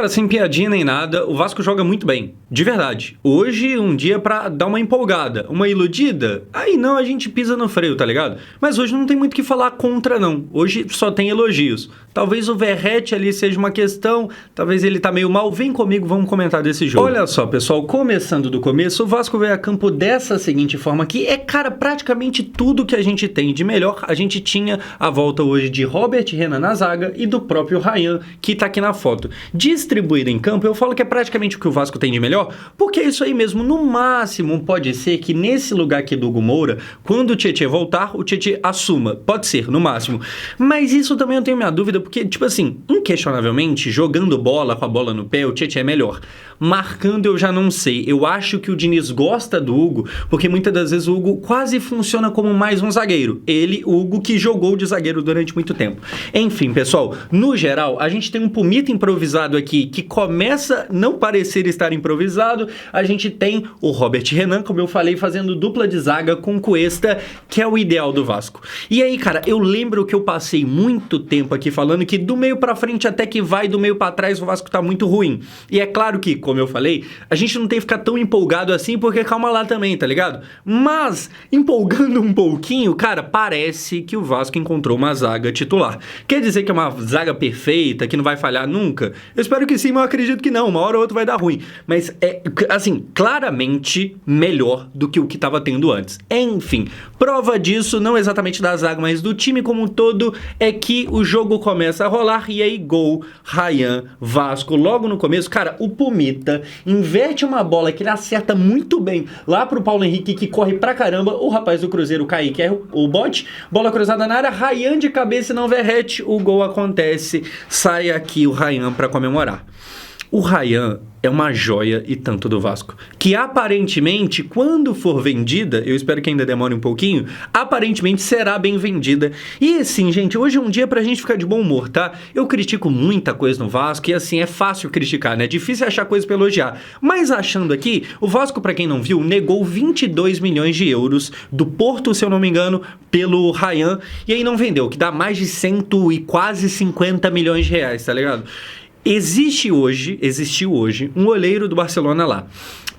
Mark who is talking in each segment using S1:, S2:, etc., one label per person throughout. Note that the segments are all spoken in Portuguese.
S1: Cara, sem piadinha nem nada, o Vasco joga muito bem. De verdade. Hoje, um dia pra dar uma empolgada, uma iludida, aí não, a gente pisa no freio, tá ligado? Mas hoje não tem muito o que falar contra, não. Hoje só tem elogios. Talvez o Verratti ali seja uma questão, talvez ele tá meio mal. Vem comigo, vamos comentar desse jogo. Olha só, pessoal, começando do começo, o Vasco veio a campo dessa seguinte forma aqui. É, cara, praticamente tudo que a gente tem de melhor. A gente tinha a volta hoje de Robert Renan na zaga e do próprio Rayan, que tá aqui na foto. Distribuído em campo, eu falo que é praticamente o que o Vasco tem de melhor, porque é isso aí mesmo. No máximo, pode ser que nesse lugar aqui do Hugo Moura, quando o Tietê voltar, o Tietê assuma. Pode ser, no máximo. Mas isso também eu tenho minha dúvida, porque, tipo assim, inquestionavelmente, jogando bola com a bola no pé, o Tietê é melhor. Marcando, eu já não sei. Eu acho que o Diniz gosta do Hugo, porque muitas das vezes o Hugo quase funciona como mais um zagueiro. Ele, o Hugo, que jogou de zagueiro durante muito tempo. Enfim, pessoal, no geral, a gente tem um Pumita improvisado aqui, que começa a não parecer estar improvisado. A gente tem o Robert Renan, como eu falei, fazendo dupla de zaga com Cuesta, que é o ideal do Vasco. E aí, cara, eu lembro que eu passei muito tempo aqui falando que do meio pra frente até que vai, do meio pra trás o Vasco tá muito ruim. E é claro que, como eu falei, a gente não tem que ficar tão empolgado assim, porque calma lá também, tá ligado? Mas, empolgando um pouquinho, cara, parece que o Vasco encontrou uma zaga titular. Quer dizer que é uma zaga perfeita, que não vai falhar nunca? Eu espero que sim, mas eu acredito que não. Uma hora ou outra vai dar ruim. Mas é, assim, claramente melhor do que o que estava tendo antes. Enfim, prova disso, não exatamente da zaga, mas do time como um todo, é que o jogo começa a rolar e aí gol, Rayan, Vasco, logo no começo. Cara, o Pumita inverte uma bola que ele acerta muito bem lá pro Paulo Henrique, que corre pra caramba. O rapaz do Cruzeiro, o Kaique, é o bote. Bola cruzada na área, Rayan de cabeça e não Verratti. O gol acontece, sai aqui o Rayan pra comemorar. O Rayan é uma joia e tanto do Vasco, que aparentemente, quando for vendida, eu espero que ainda demore um pouquinho, aparentemente será bem vendida. E assim, gente, hoje é um dia pra gente ficar de bom humor, tá? Eu critico muita coisa no Vasco e assim, é fácil criticar, né? É difícil achar coisa pra elogiar. Mas achando aqui, o Vasco, pra quem não viu, negou 22 milhões de euros do Porto, se eu não me engano, pelo Rayan, e aí não vendeu, que dá mais de 100 e quase 50 milhões de reais, tá ligado? Existiu hoje um olheiro do Barcelona lá.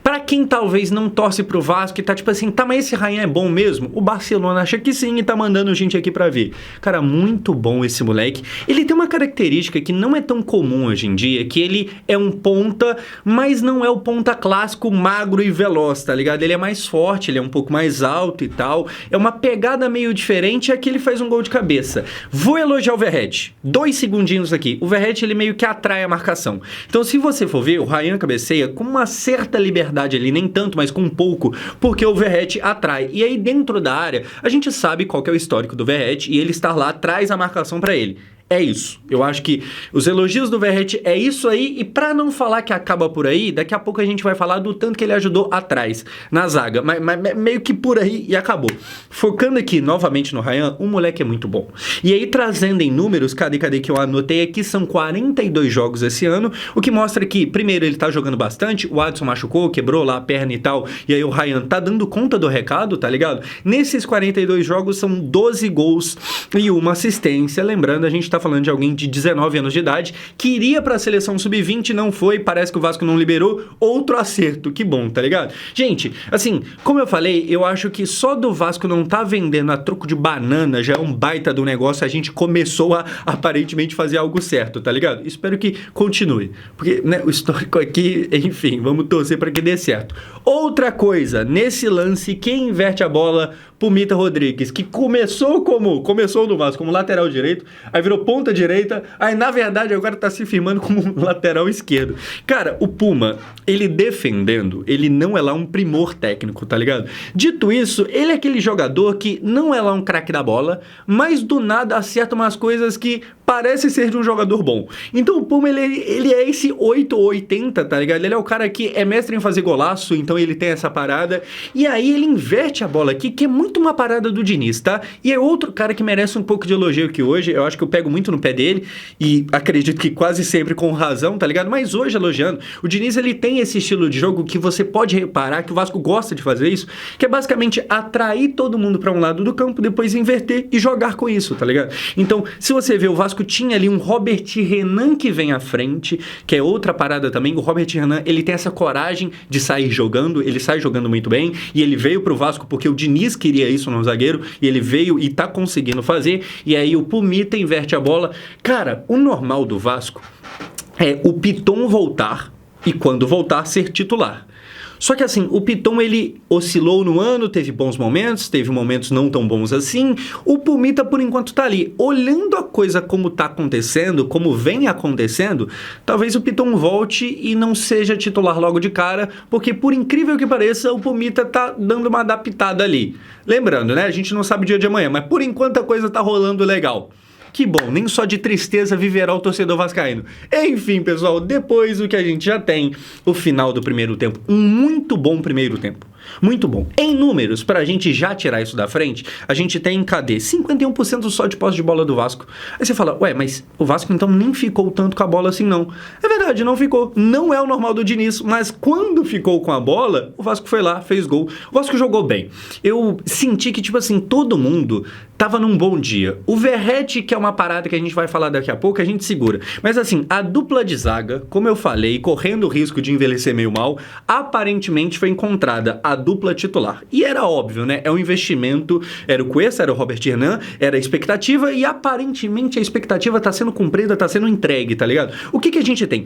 S1: Pra quem talvez não torce pro Vasco e tá tipo assim, tá, mas esse Rayan é bom mesmo? O Barcelona acha que sim e tá mandando gente aqui pra ver. Cara, muito bom esse moleque. Ele tem uma característica que não é tão comum hoje em dia, que ele é um ponta, mas não é o ponta clássico magro e veloz, tá ligado? Ele é mais forte, ele é um pouco mais alto e tal. É uma pegada meio diferente, é que ele faz um gol de cabeça. Vou elogiar o Verratti. 2 segundinhos aqui. O Verratti, ele meio que atrai a marcação. Então, se você for ver, o Rayan cabeceia com uma certa liberdade ali, nem tanto, mas com um pouco, porque o Verratti atrai. E aí dentro da área, a gente sabe qual que é o histórico do Verratti e ele estar lá traz a marcação pra ele. É isso. Eu acho que os elogios do Verratti é isso aí, e pra não falar que acaba por aí, daqui a pouco a gente vai falar do tanto que ele ajudou atrás, na zaga, mas meio que por aí e acabou. Focando aqui novamente no Rayan, o moleque é muito bom. E aí trazendo em números, cadê que eu anotei aqui, são 42 jogos esse ano, o que mostra que, primeiro, ele tá jogando bastante, o Adson machucou, quebrou lá a perna e tal, e aí o Rayan tá dando conta do recado, tá ligado? Nesses 42 jogos são 12 gols e uma assistência, lembrando, a gente tá falando de alguém de 19 anos de idade, que iria pra seleção sub-20, não foi, parece que o Vasco não liberou, outro acerto, que bom, tá ligado? Gente, assim, como eu falei, eu acho que só do Vasco não tá vendendo a troco de banana, já é um baita do negócio, a gente começou a aparentemente fazer algo certo, tá ligado? Espero que continue, porque, né, o histórico aqui, enfim, vamos torcer pra que dê certo. Outra coisa, nesse lance, quem inverte a bola, Pumita Rodrigues, que começou no Vasco como lateral direito, aí virou ponta direita, aí na verdade agora tá se firmando como lateral esquerdo. Cara, o Puma, ele defendendo, ele não é lá um primor técnico, tá ligado? Dito isso, ele é aquele jogador que não é lá um craque da bola, mas do nada acerta umas coisas que parece ser de um jogador bom. Então o Puma, ele é esse 8 ou 80, tá ligado? Ele é o cara que é mestre em fazer golaço, então ele tem essa parada, e aí ele inverte a bola aqui, que é muito uma parada do Diniz, tá? E é outro cara que merece um pouco de elogio aqui hoje, eu acho que eu pego muito no pé dele, e acredito que quase sempre com razão, tá ligado? Mas hoje, elogiando, o Diniz, ele tem esse estilo de jogo que você pode reparar que o Vasco gosta de fazer isso, que é basicamente atrair todo mundo para um lado do campo, depois inverter e jogar com isso, tá ligado? Então, se você vê, o Vasco tinha ali um Robert Renan que vem à frente, que é outra parada também. O Robert Renan, ele tem essa coragem de sair jogando, ele sai jogando muito bem, e ele veio pro Vasco porque o Diniz queria isso no zagueiro, e ele veio e tá conseguindo fazer, e aí o Pumita inverte a bola. Cara, o normal do Vasco é o Piton voltar e quando voltar ser titular. Só que assim, o Piton, ele oscilou no ano, teve bons momentos, teve momentos não tão bons assim. O Pumita, por enquanto, tá ali. Olhando a coisa como tá acontecendo, como vem acontecendo, talvez o Piton volte e não seja titular logo de cara, porque por incrível que pareça, o Pumita tá dando uma adaptada ali. Lembrando, né, a gente não sabe o dia de amanhã, mas por enquanto a coisa tá rolando legal. Que bom, nem só de tristeza viverá o torcedor vascaíno. Enfim, pessoal, depois o que a gente já tem, o final do primeiro tempo, um muito bom primeiro tempo. Muito bom. Em números, pra gente já tirar isso da frente, a gente tem, cadê? 51% só de posse de bola do Vasco. Aí você fala, ué, mas o Vasco então nem ficou tanto com a bola assim não. É verdade, não ficou. Não é o normal do Diniz, mas quando ficou com a bola, o Vasco foi lá, fez gol. O Vasco jogou bem. Eu senti que, tipo assim, todo mundo tava num bom dia. O Verratti, que é uma parada que a gente vai falar daqui a pouco, a gente segura. Mas assim, a dupla de zaga, como eu falei, correndo o risco de envelhecer meio mal, aparentemente foi encontrada a dupla titular. E era óbvio, né? É um investimento, era o Cuesta, era o Robert Renan, era a expectativa e aparentemente a expectativa tá sendo cumprida, tá sendo entregue, tá ligado? O que a gente tem?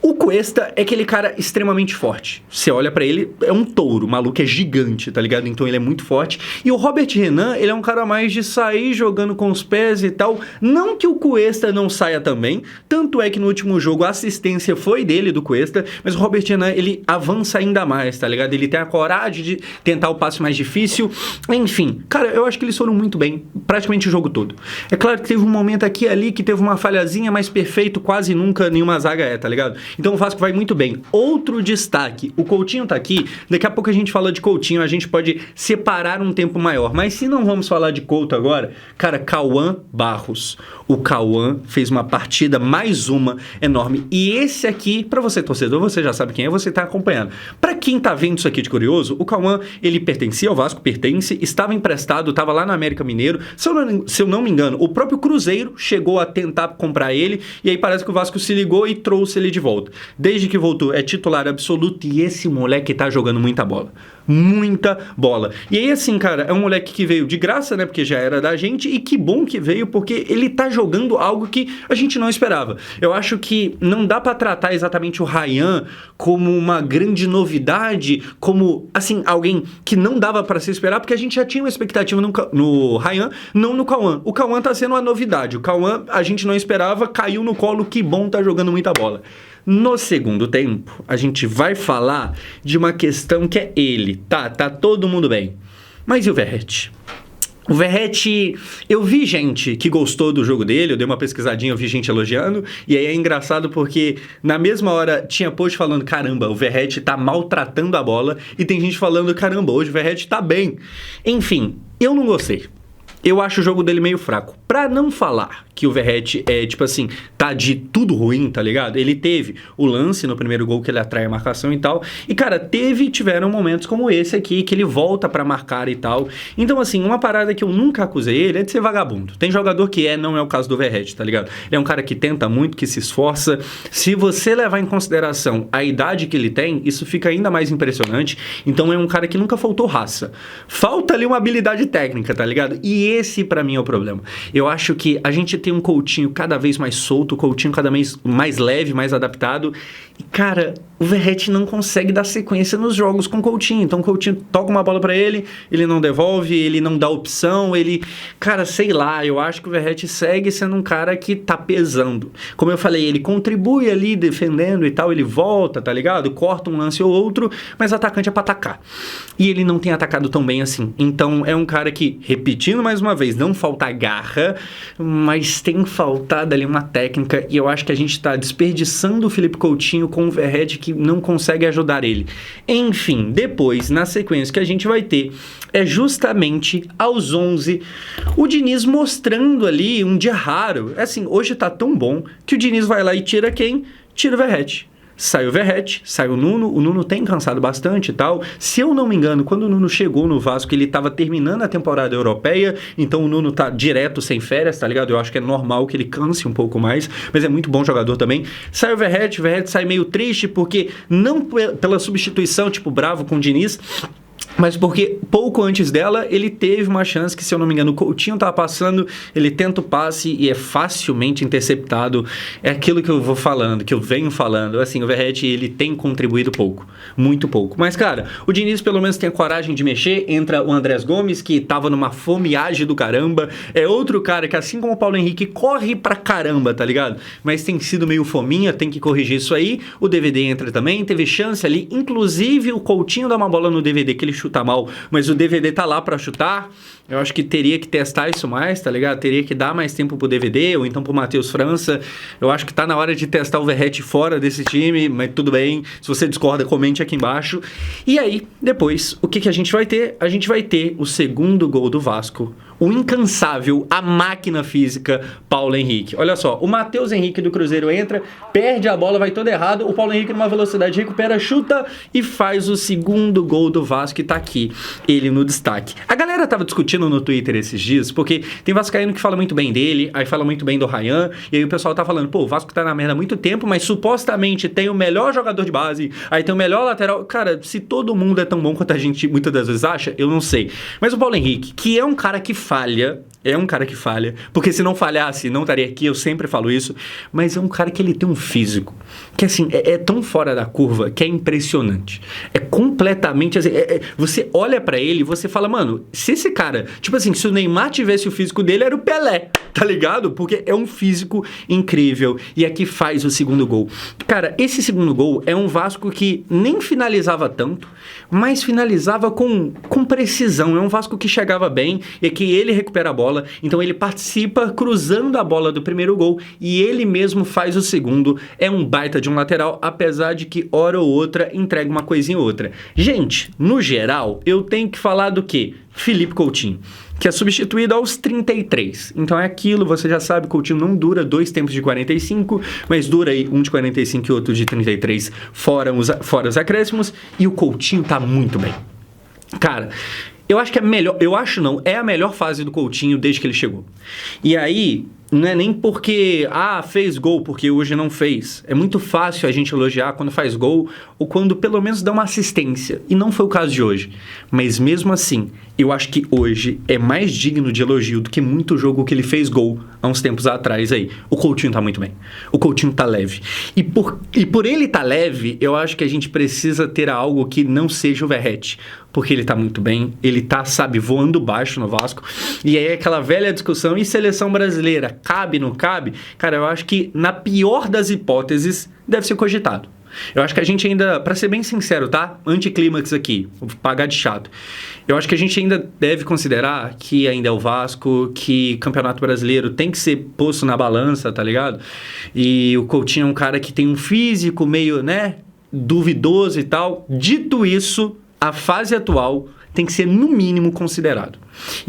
S1: O Cuesta é aquele cara extremamente forte. Você olha pra ele, é um touro, o maluco é gigante, tá ligado? Então ele é muito forte. E o Robert Renan, ele é um cara mais de sair jogando com os pés e tal. Não que o Cuesta não saia também, tanto é que no último jogo a assistência foi dele, do Cuesta, mas o Robert Renan, ele avança ainda mais, tá ligado? Ele tem a coragem de tentar o passe mais difícil. Enfim, cara, eu acho que eles foram muito bem, praticamente o jogo todo. É claro que teve um momento aqui e ali que teve uma falhazinha, mas perfeito quase nunca nenhuma zaga é, tá ligado? Então o Vasco vai muito bem. Outro destaque, o Coutinho tá aqui, daqui a pouco a gente fala de Coutinho, a gente pode separar um tempo maior, mas se não vamos falar de Couto agora, cara, Cauã Barros. O Cauã fez uma partida, mais uma, enorme. E esse aqui, pra você torcedor, você já sabe quem é, você tá acompanhando. Pra quem tá vendo isso aqui de curioso, o Cauã, ele pertencia ao Vasco, pertence, estava emprestado, estava lá no América Mineiro. Se eu não me engano, o próprio Cruzeiro chegou a tentar comprar ele, e aí parece que o Vasco se ligou e trouxe ele de volta. Desde que voltou, é titular absoluto, e esse moleque tá jogando muita bola. Muita bola. E aí, assim, cara, é um moleque que veio de graça, né? Porque já era da gente, e que bom que veio, porque ele tá jogando algo que a gente não esperava. Eu acho que não dá pra tratar exatamente o Ryan como uma grande novidade, como, assim, alguém que não dava pra se esperar, porque a gente já tinha uma expectativa no Ryan, não no Cauã. O Cauã tá sendo uma novidade. O Cauã, a gente não esperava, caiu no colo, que bom, tá jogando muita bola. No segundo tempo, a gente vai falar de uma questão que é ele. Tá todo mundo bem. Mas e o Verratti? O Verratti, eu vi gente que gostou do jogo dele, eu dei uma pesquisadinha, eu vi gente elogiando, e aí é engraçado porque na mesma hora tinha post falando, caramba, o Verratti tá maltratando a bola, e tem gente falando, caramba, hoje o Verratti tá bem. Enfim, eu não gostei. Eu acho o jogo dele meio fraco. Pra não falar que o Verratti é, tipo assim, tá de tudo ruim, tá ligado? Ele teve o lance no primeiro gol que ele atrai a marcação e tal. E, cara, tiveram momentos como esse aqui, que ele volta pra marcar e tal. Então, assim, uma parada que eu nunca acusei ele é de ser vagabundo. Tem jogador que não é o caso do Verratti, tá ligado? Ele é um cara que tenta muito, que se esforça. Se você levar em consideração a idade que ele tem, isso fica ainda mais impressionante. Então, é um cara que nunca faltou raça. Falta ali uma habilidade técnica, tá ligado? E esse, pra mim, é o problema. Eu acho que a gente tem um Coutinho cada vez mais solto, o Coutinho cada vez mais leve, mais adaptado. E, cara, o Verratti não consegue dar sequência nos jogos com o Coutinho. Então, o Coutinho toca uma bola pra ele, ele não devolve, ele não dá opção, ele... Cara, sei lá, eu acho que o Verratti segue sendo um cara que tá pesando. Como eu falei, ele contribui ali defendendo e tal, ele volta, tá ligado? Corta um lance ou outro, mas atacante é pra atacar. E ele não tem atacado tão bem assim. Então, é um cara que, repetindo mais mais uma vez, não falta garra, mas tem faltado ali uma técnica e eu acho que a gente está desperdiçando o Felipe Coutinho com o Verratti que não consegue ajudar ele. Enfim, depois, na sequência que a gente vai ter, é justamente aos 11, o Diniz mostrando ali um dia raro. Assim, hoje tá tão bom que o Diniz vai lá e tira quem? Tira o Verratti. Sai o Verratti, sai o Nuno tem cansado bastante e tal. Se eu não me engano, quando o Nuno chegou no Vasco, ele estava terminando a temporada europeia, então o Nuno tá direto sem férias, tá ligado? Eu acho que é normal que ele canse um pouco mais, mas é muito bom jogador também. Sai o Verratti sai meio triste, porque não pela substituição, tipo, bravo com o Diniz, mas porque pouco antes dela, ele teve uma chance que, se eu não me engano, o Coutinho tava passando, ele tenta o passe e é facilmente interceptado. É aquilo que eu vou falando, que eu venho falando. Assim, o Verratti, ele tem contribuído pouco, muito pouco. Mas, cara, o Diniz pelo menos tem a coragem de mexer. Entra o Andrés Gomes, que tava numa fomeagem do caramba. É outro cara que, assim como o Paulo Henrique, corre pra caramba, tá ligado? Mas tem sido meio fominha, tem que corrigir isso aí. O DVD entra também, teve chance ali. Inclusive, o Coutinho dá uma bola no DVD que ele chuta mal, mas o DVD tá lá pra chutar. Eu acho que teria que testar isso mais, tá ligado? Teria que dar mais tempo pro DVD ou então pro Matheus França. Eu acho que tá na hora de testar o Verratti fora desse time, mas tudo bem. Se você discorda, comente aqui embaixo. E aí, depois, o que a gente vai ter? A gente vai ter o segundo gol do Vasco. O incansável, a máquina física, Paulo Henrique. Olha só, o Matheus Henrique do Cruzeiro entra, perde a bola, vai todo errado. O Paulo Henrique, numa velocidade, recupera, chuta e faz o segundo gol do Vasco e tá aqui, ele no destaque. A galera tava discutindo no Twitter esses dias, porque tem vascaíno que fala muito bem dele, aí fala muito bem do Ryan, e aí o pessoal tá falando, pô, o Vasco tá na merda há muito tempo, mas supostamente tem o melhor jogador de base, aí tem o melhor lateral. Cara, se todo mundo é tão bom quanto a gente muitas das vezes acha, eu não sei. Mas o Paulo Henrique, que é um cara que falha, porque se não falhasse, não estaria aqui, eu sempre falo isso, mas é um cara que ele tem um físico, que assim, é tão fora da curva, que é impressionante. É completamente assim, você olha pra ele e você fala, mano, se esse cara, tipo assim, se o Neymar tivesse o físico dele, era o Pelé, tá ligado? Porque é um físico incrível, e aqui faz o segundo gol. Cara, esse segundo gol é um Vasco que nem finalizava tanto, mas finalizava com precisão. É um Vasco que chegava bem, e que ele recupera a bola, então ele participa cruzando a bola do primeiro gol, e ele mesmo faz o segundo. É um baita de um lateral, apesar de que hora ou outra entrega uma coisinha ou outra. Gente, no geral, eu tenho que falar do quê? Felipe Coutinho, que é substituído aos 33. Então é aquilo, você já sabe, Coutinho não dura 2 tempos de 45, mas dura aí um de 45 e outro de 33, fora os acréscimos, e o Coutinho tá muito bem. Cara, eu acho que é a melhor fase do Coutinho desde que ele chegou. E aí, não é nem porque, fez gol, porque hoje não fez. É muito fácil a gente elogiar quando faz gol ou quando pelo menos dá uma assistência. E não foi o caso de hoje. Mas mesmo assim, eu acho que hoje é mais digno de elogio do que muito jogo que ele fez gol há uns tempos atrás aí. O Coutinho tá muito bem. O Coutinho tá leve. E por ele tá leve, eu acho que a gente precisa ter algo que não seja o Verratti. Porque ele tá muito bem, ele tá, sabe, voando baixo no Vasco. E aí aquela velha discussão, e seleção brasileira, cabe, não cabe? Cara, eu acho que na pior das hipóteses, deve ser cogitado. Eu acho que a gente ainda, pra ser bem sincero, tá? Anticlímax aqui, vou pagar de chato. Eu acho que a gente ainda deve considerar que ainda é o Vasco, que Campeonato Brasileiro tem que ser posto na balança, tá ligado? E o Coutinho é um cara que tem um físico meio, né, duvidoso e tal. Dito isso, a fase atual tem que ser no mínimo considerado.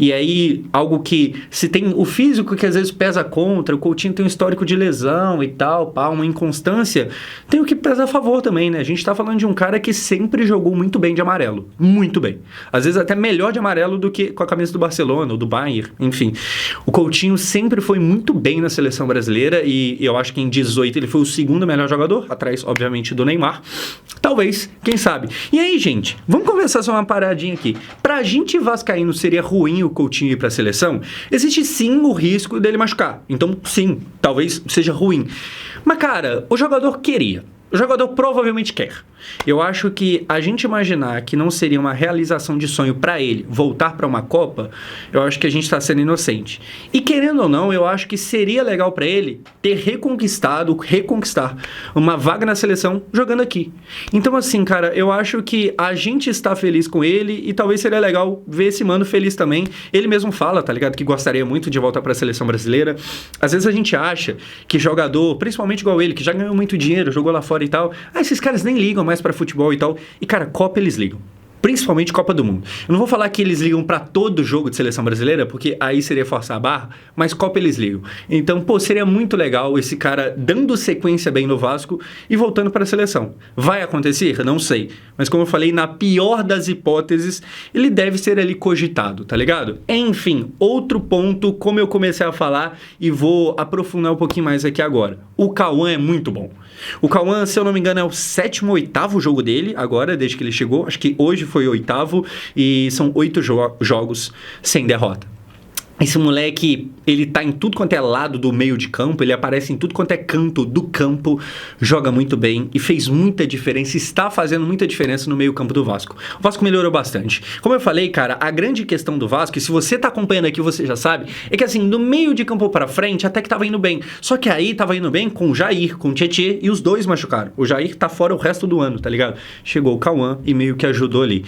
S1: E aí, algo que, se tem o físico que às vezes pesa contra, o Coutinho tem um histórico de lesão e tal, uma inconstância, tem o que pesa a favor também, né? A gente tá falando de um cara que sempre jogou muito bem de amarelo. Muito bem. Às vezes até melhor de amarelo do que com a camisa do Barcelona ou do Bayern, enfim. O Coutinho sempre foi muito bem na seleção brasileira e eu acho que em 18 ele foi o segundo melhor jogador, atrás, obviamente, do Neymar. Talvez, quem sabe. E aí, gente, vamos conversar só uma paradinha aqui. Pra gente vascaíno seria ruim o Coutinho ir para a seleção? Existe sim o risco dele machucar. Então, sim, talvez seja ruim. Mas, cara, o jogador queria. O jogador provavelmente quer. Eu acho que a gente imaginar que não seria uma realização de sonho para ele voltar para uma Copa, eu acho que a gente está sendo inocente. E querendo ou não, eu acho que seria legal para ele ter reconquistar uma vaga na seleção jogando aqui. Então assim, cara, eu acho que a gente está feliz com ele e talvez seria legal ver esse mano feliz também. Ele mesmo fala, tá ligado, que gostaria muito de voltar para a seleção brasileira. Às vezes a gente acha que jogador, principalmente igual ele, que já ganhou muito dinheiro, jogou lá fora e tal, esses caras nem ligam mais pra futebol e tal. E, cara, Copa eles ligam. Principalmente Copa do Mundo. Eu não vou falar que eles ligam pra todo jogo de seleção brasileira, porque aí seria forçar a barra, mas Copa eles ligam. Então, pô, seria muito legal esse cara dando sequência bem no Vasco e voltando pra seleção. Vai acontecer? Não sei. Mas como eu falei, na pior das hipóteses, ele deve ser ali cogitado, tá ligado? Enfim, outro ponto, como eu comecei a falar e vou aprofundar um pouquinho mais aqui agora. O Cauã é muito bom. O Cauã, se eu não me engano, é o 7º ou 8º jogo dele agora, desde que ele chegou. Acho que hoje foi o 8º e são 8 jogos sem derrota. Esse moleque, ele tá em tudo quanto é lado do meio de campo, ele aparece em tudo quanto é canto do campo, joga muito bem e fez muita diferença, está fazendo muita diferença no meio campo do Vasco. O Vasco melhorou bastante. Como eu falei, cara, a grande questão do Vasco, e se você tá acompanhando aqui, você já sabe, é que assim, do meio de campo pra frente, até que tava indo bem. Só que aí tava indo bem com o Jair, com o Tietê, e os dois machucaram. O Jair tá fora o resto do ano, tá ligado? Chegou o Cauã e meio que ajudou ali.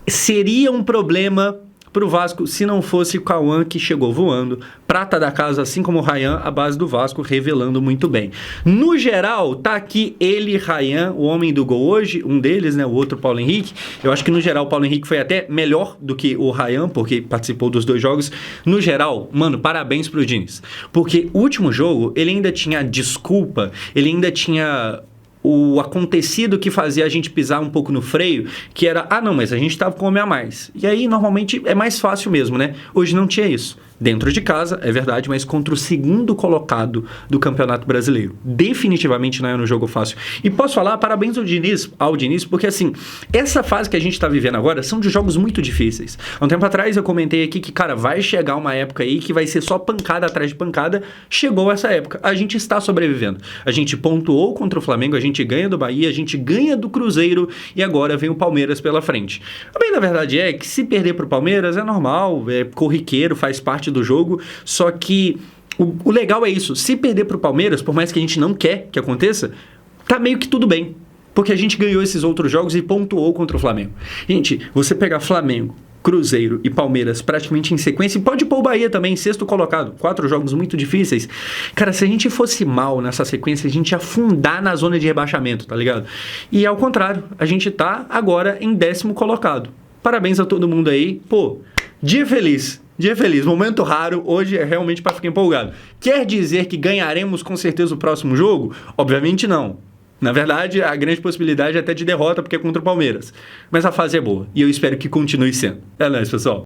S1: Seria um problema pro Vasco se não fosse o Cauã que chegou voando, prata da casa, assim como o Ryan, a base do Vasco, revelando muito bem. No geral, tá aqui ele, Ryan, o homem do gol hoje, um deles, né, o outro Paulo Henrique. Eu acho que no geral o Paulo Henrique foi até melhor do que o Ryan, porque participou dos 2 jogos. No geral, mano, parabéns pro Diniz, porque o último jogo, ele ainda tinha desculpa, ele ainda tinha o acontecido que fazia a gente pisar um pouco no freio, que era, não, mas a gente tava com homem a mais. E aí, normalmente, é mais fácil mesmo, né? Hoje não tinha isso. Dentro de casa, é verdade, mas contra o 2º colocado do Campeonato Brasileiro. Definitivamente não é um jogo fácil. E posso falar, parabéns ao Diniz, porque assim, essa fase que a gente tá vivendo agora são de jogos muito difíceis. Há um tempo atrás eu comentei aqui que, cara, vai chegar uma época aí que vai ser só pancada atrás de pancada. Chegou essa época. A gente está sobrevivendo. A gente pontuou contra o Flamengo, a gente ganha do Bahia, a gente ganha do Cruzeiro e agora vem o Palmeiras pela frente. A bem da verdade é que se perder pro Palmeiras é normal, é corriqueiro, faz parte do jogo, só que o legal é isso, se perder pro Palmeiras, por mais que a gente não quer que aconteça, tá meio que tudo bem, porque a gente ganhou esses outros jogos e pontuou contra o Flamengo. Gente, você pegar Flamengo, Cruzeiro e Palmeiras praticamente em sequência, e pode pôr o Bahia também, 6º colocado, 4 jogos muito difíceis. Cara, se a gente fosse mal nessa sequência, a gente ia afundar na zona de rebaixamento, tá ligado? E ao contrário, a gente tá agora em 10º colocado. Parabéns a todo mundo aí, pô, dia feliz, momento raro, hoje é realmente para ficar empolgado. Quer dizer que ganharemos com certeza o próximo jogo? Obviamente não. Na verdade, a grande possibilidade é até de derrota, porque é contra o Palmeiras. Mas a fase é boa, e eu espero que continue sendo. É nóis, pessoal.